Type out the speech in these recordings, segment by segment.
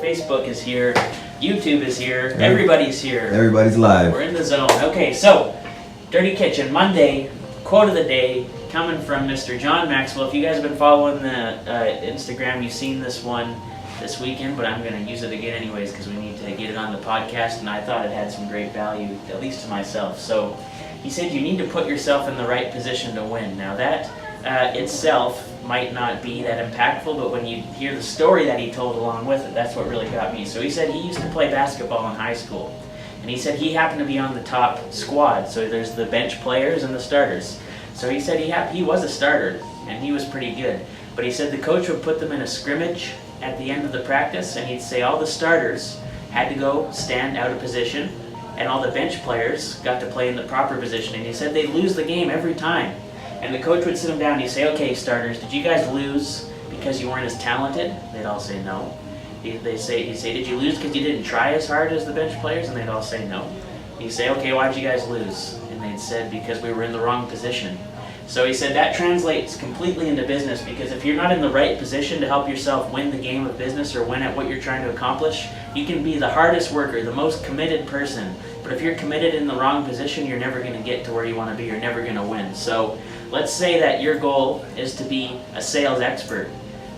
Facebook is here. YouTube is here. Everybody's here. Everybody's live. We're in the zone. Okay, so Dirty Kitchen Monday quote of the day coming from Mr. John Maxwell. If you guys have been following the Instagram, you've seen this one this weekend, but I'm going to use it again anyways because we need to get it on the podcast, and I thought it had some great value, at least to myself. So he said you need to put yourself in the right position to win. Now that itself might not be that impactful, but when you hear the story that he told along with it, that's what really got me. So he said he used to play basketball in high school, and he said he happened to be on the top squad. So there's the bench players and the starters. So he said he was a starter, and he was pretty good. But he said the coach would put them in a scrimmage at the end of the practice, and he'd say all the starters had to go stand out of position, and all the bench players got to play in the proper position. And he said they'd lose the game every time. And the coach would sit them down and he'd say, okay, starters, did you guys lose because you weren't as talented? They'd all say no. He'd say, did you lose because you didn't try as hard as the bench players? And they'd all say no. He'd say, okay, why did you guys lose? And they'd said, because we were in the wrong position. So he said that translates completely into business, because if you're not in the right position to help yourself win the game of business or win at what you're trying to accomplish, you can be the hardest worker, the most committed person. But if you're committed in the wrong position, you're never going to get to where you want to be. You're never going to win. So let's say that your goal is to be a sales expert,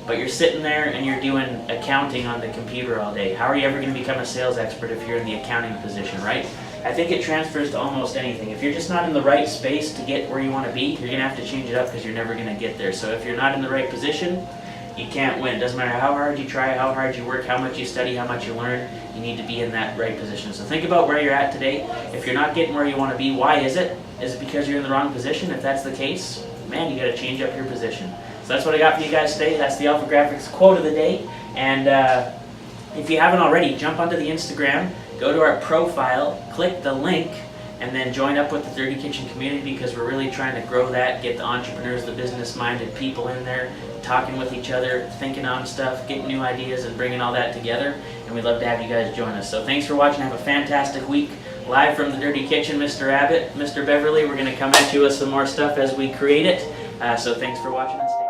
but you're sitting there and you're doing accounting on the computer all day. How are you ever going to become a sales expert if you're in the accounting position, right? I think it transfers to almost anything. If you're just not in the right space to get where you want to be, you're going to have to change it up because you're never going to get there. So if you're not in the right position, you can't win. It doesn't matter how hard you try, how hard you work, how much you study, how much you learn, you need to be in that right position. So think about where you're at today. If you're not getting where you want to be, why is it? Is it because you're in the wrong position? If that's the case, man, you got to change up your position. So that's what I got for you guys today. That's the Alpha Graphics quote of the day. And if you haven't already, jump onto the Instagram, go to our profile, click the link, and then join up with the Dirty Kitchen community, because we're really trying to grow that, get the entrepreneurs, the business-minded people in there, talking with each other, thinking on stuff, getting new ideas, and bringing all that together. And we'd love to have you guys join us. So thanks for watching. Have a fantastic week. Live from the Dirty Kitchen, Mr. Abbott, Mr. Beverly. We're going to come at you with some more stuff as we create it. So thanks for watching and stay.